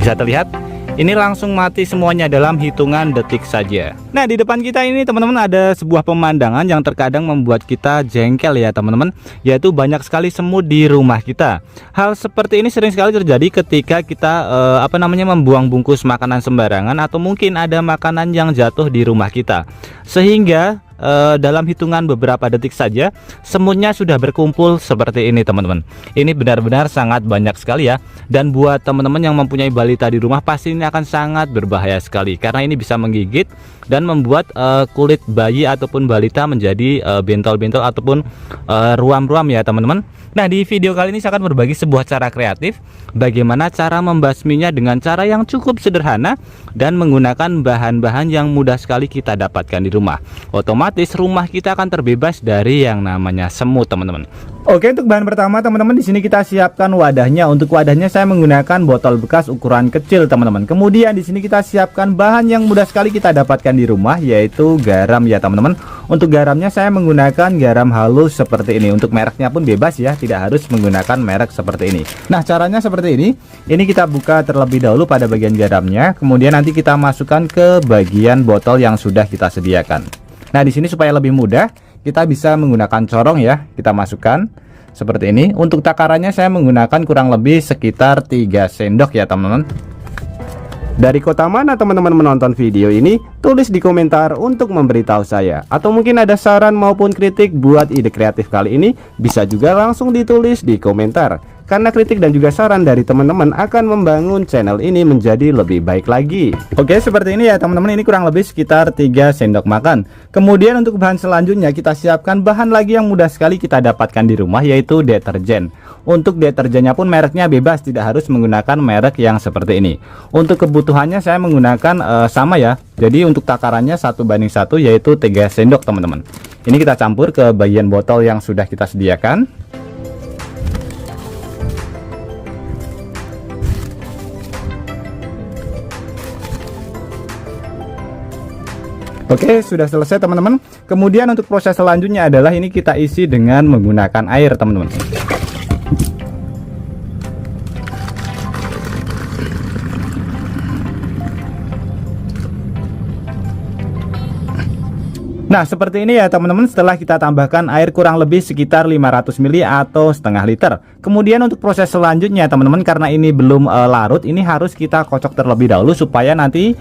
Bisa terlihat, ini langsung mati semuanya dalam hitungan detik saja. Nah, di depan kita ini teman-teman ada sebuah pemandangan yang terkadang membuat kita jengkel ya teman-teman, yaitu banyak sekali semut di rumah kita. Hal seperti ini sering sekali terjadi ketika kita membuang bungkus makanan sembarangan, atau mungkin ada makanan yang jatuh di rumah kita, sehingga dalam hitungan beberapa detik saja semutnya sudah berkumpul seperti ini teman-teman. Ini benar-benar sangat banyak sekali ya, dan buat teman-teman yang mempunyai balita di rumah pasti ini akan sangat berbahaya sekali, karena ini bisa menggigit dan membuat kulit bayi ataupun balita menjadi bentol-bentol ataupun ruam-ruam ya teman-teman. Nah, di video kali ini saya akan berbagi sebuah cara kreatif bagaimana cara membasminya dengan cara yang cukup sederhana dan menggunakan bahan-bahan yang mudah sekali kita dapatkan di rumah. Otomatis rumah kita akan terbebas dari yang namanya semut teman-teman. Oke, untuk bahan pertama teman-teman, di sini kita siapkan wadahnya. Untuk wadahnya saya menggunakan botol bekas ukuran kecil teman-teman. Kemudian di sini kita siapkan bahan yang mudah sekali kita dapatkan di rumah, yaitu garam ya teman-teman. Untuk garamnya saya menggunakan garam halus seperti ini. Untuk mereknya pun bebas ya, tidak harus menggunakan merek seperti ini. Nah, caranya seperti ini. Ini kita buka terlebih dahulu pada bagian garamnya, kemudian nanti kita masukkan ke bagian botol yang sudah kita sediakan. Nah, di sini supaya lebih mudah, kita bisa menggunakan corong ya. Kita masukkan seperti ini. Untuk takarannya saya menggunakan kurang lebih sekitar 3 sendok ya teman-teman. Dari kota mana teman-teman menonton video ini? Tulis di komentar untuk memberitahu saya. Atau mungkin ada saran maupun kritik buat ide kreatif kali ini, bisa juga langsung ditulis di komentar. Karena kritik dan juga saran dari teman-teman akan membangun channel ini menjadi lebih baik lagi. Oke, seperti ini ya teman-teman. Ini kurang lebih sekitar 3 sendok makan. Kemudian untuk bahan selanjutnya kita siapkan bahan lagi yang mudah sekali kita dapatkan di rumah, yaitu deterjen. Untuk deterjennya pun mereknya bebas, tidak harus menggunakan merek yang seperti ini. Untuk kebutuhannya saya menggunakan sama ya. Jadi untuk takarannya 1:1, yaitu 3 sendok teman-teman. Ini kita campur ke bagian botol yang sudah kita sediakan. Oke, sudah selesai teman-teman. Kemudian untuk proses selanjutnya adalah ini kita isi dengan menggunakan air teman-teman. Nah, seperti ini ya teman-teman. Setelah kita tambahkan air kurang lebih sekitar 500 ml atau setengah liter. Kemudian untuk proses selanjutnya teman-teman, karena ini belum larut, ini harus kita kocok terlebih dahulu supaya nanti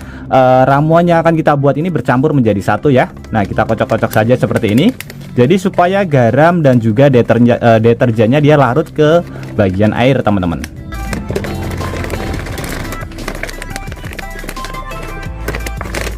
ramuan yang akan kita buat ini bercampur menjadi satu ya. Nah, kita kocok-kocok saja seperti ini. Jadi supaya garam dan juga deterjennya dia larut ke bagian air teman-teman.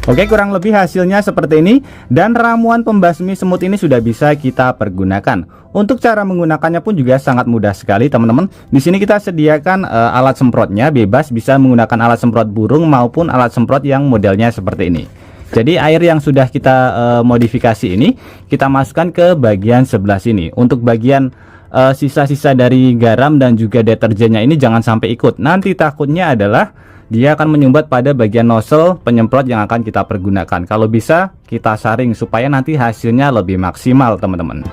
Oke, kurang lebih hasilnya seperti ini, dan ramuan pembasmi semut ini sudah bisa kita pergunakan. Untuk cara menggunakannya pun juga sangat mudah sekali teman-teman. Di sini kita sediakan alat semprotnya, bebas bisa menggunakan alat semprot burung maupun alat semprot yang modelnya seperti ini. Jadi air yang sudah kita modifikasi ini kita masukkan ke bagian sebelah sini. Untuk bagian sisa-sisa dari garam dan juga deterjennya ini jangan sampai ikut. Nanti takutnya adalah dia akan menyumbat pada bagian nozzle penyemprot yang akan kita pergunakan. Kalau bisa kita saring supaya nanti hasilnya lebih maksimal teman-teman.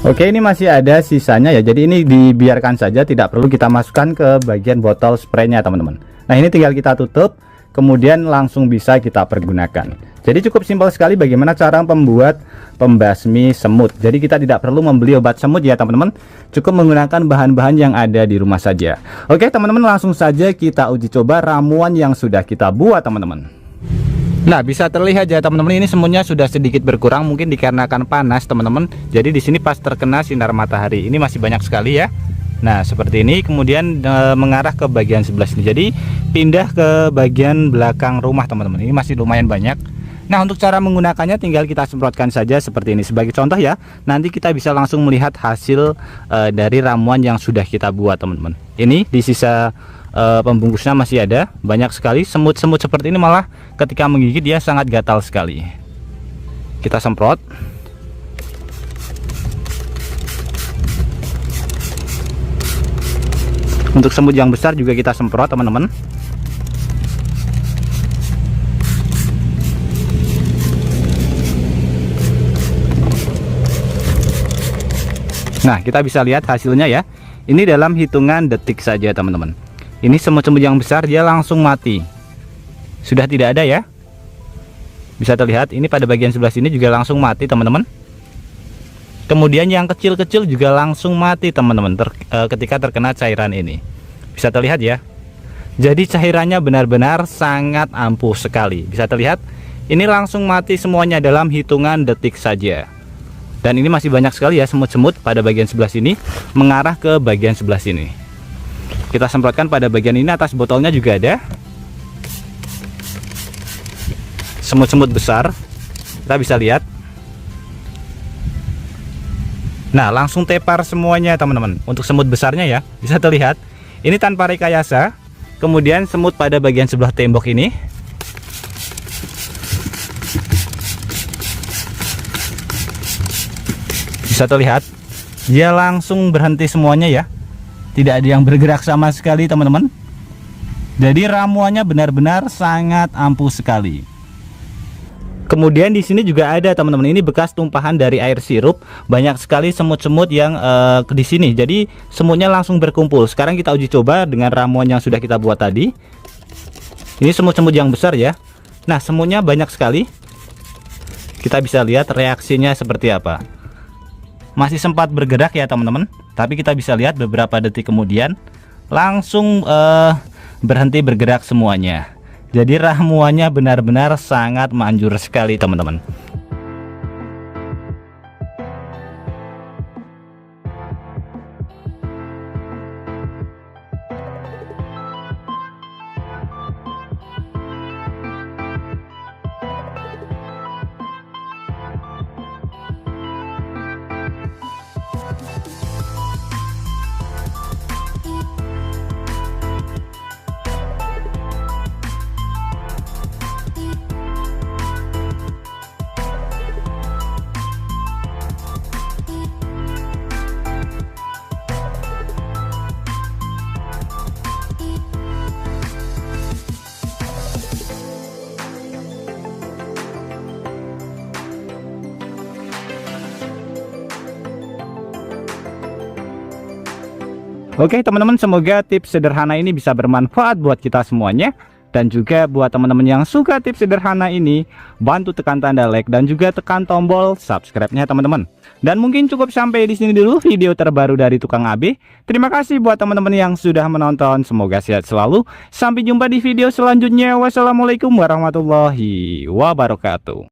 Oke, ini masih ada sisanya ya. Jadi ini dibiarkan saja, tidak perlu kita masukkan ke bagian botol spraynya teman-teman. Nah, ini tinggal kita tutup, kemudian langsung bisa kita pergunakan. Jadi cukup simpel sekali bagaimana cara membuat pembasmi semut. Jadi kita tidak perlu membeli obat semut ya teman-teman, cukup menggunakan bahan-bahan yang ada di rumah saja. Oke teman-teman, langsung saja kita uji coba ramuan yang sudah kita buat teman-teman. Nah, bisa terlihat ya teman-teman, ini semutnya sudah sedikit berkurang, mungkin dikarenakan panas teman-teman. Jadi di sini pas terkena sinar matahari ini masih banyak sekali ya. Nah, seperti ini. Kemudian mengarah ke bagian sebelah sini. Jadi pindah ke bagian belakang rumah teman-teman. Ini masih lumayan banyak. Nah, untuk cara menggunakannya tinggal kita semprotkan saja seperti ini. Sebagai contoh ya, nanti kita bisa langsung melihat hasil dari ramuan yang sudah kita buat teman-teman. Ini di sisa pembungkusnya masih ada banyak sekali semut-semut seperti ini, malah ketika menggigit dia sangat gatal sekali. Kita semprot. Untuk semut yang besar juga kita semprot teman-teman. Nah, kita bisa lihat hasilnya ya. Ini dalam hitungan detik saja teman-teman. Ini semut-semut yang besar dia langsung mati. Sudah tidak ada ya. Bisa terlihat ini pada bagian sebelah sini juga langsung mati teman-teman. Kemudian yang kecil-kecil juga langsung mati teman-teman ketika terkena cairan ini. Bisa terlihat ya. Jadi cairannya benar-benar sangat ampuh sekali. Bisa terlihat ini langsung mati semuanya dalam hitungan detik saja. Dan ini masih banyak sekali ya semut-semut pada bagian sebelah sini mengarah ke bagian sebelah sini. Kita semprotkan pada bagian ini, atas botolnya juga ada semut-semut besar. Kita bisa lihat. Nah, langsung tepar semuanya teman-teman. Untuk semut besarnya ya, bisa terlihat ini tanpa rekayasa. Kemudian semut pada bagian sebelah tembok ini bisa terlihat dia langsung berhenti semuanya ya. Tidak ada yang bergerak sama sekali teman-teman. Jadi ramuannya benar-benar sangat ampuh sekali. Kemudian di sini juga ada teman-teman, ini bekas tumpahan dari air sirup. Banyak sekali semut-semut yang di sini. Jadi semutnya langsung berkumpul. Sekarang kita uji coba dengan ramuan yang sudah kita buat tadi. Ini semut-semut yang besar ya. Nah, semutnya banyak sekali. Kita bisa lihat reaksinya seperti apa. Masih sempat bergerak ya teman-teman. Tapi kita bisa lihat beberapa detik kemudian langsung berhenti bergerak semuanya. Jadi ramuannya benar-benar sangat manjur sekali teman-teman. Oke teman-teman, semoga tips sederhana ini bisa bermanfaat buat kita semuanya. Dan juga buat teman-teman yang suka tips sederhana ini, bantu tekan tanda like dan juga tekan tombol subscribe-nya teman-teman. Dan mungkin cukup sampai di sini dulu video terbaru dari Tukang AB. Terima kasih buat teman-teman yang sudah menonton. Semoga sehat selalu. Sampai jumpa di video selanjutnya. Wassalamualaikum warahmatullahi wabarakatuh.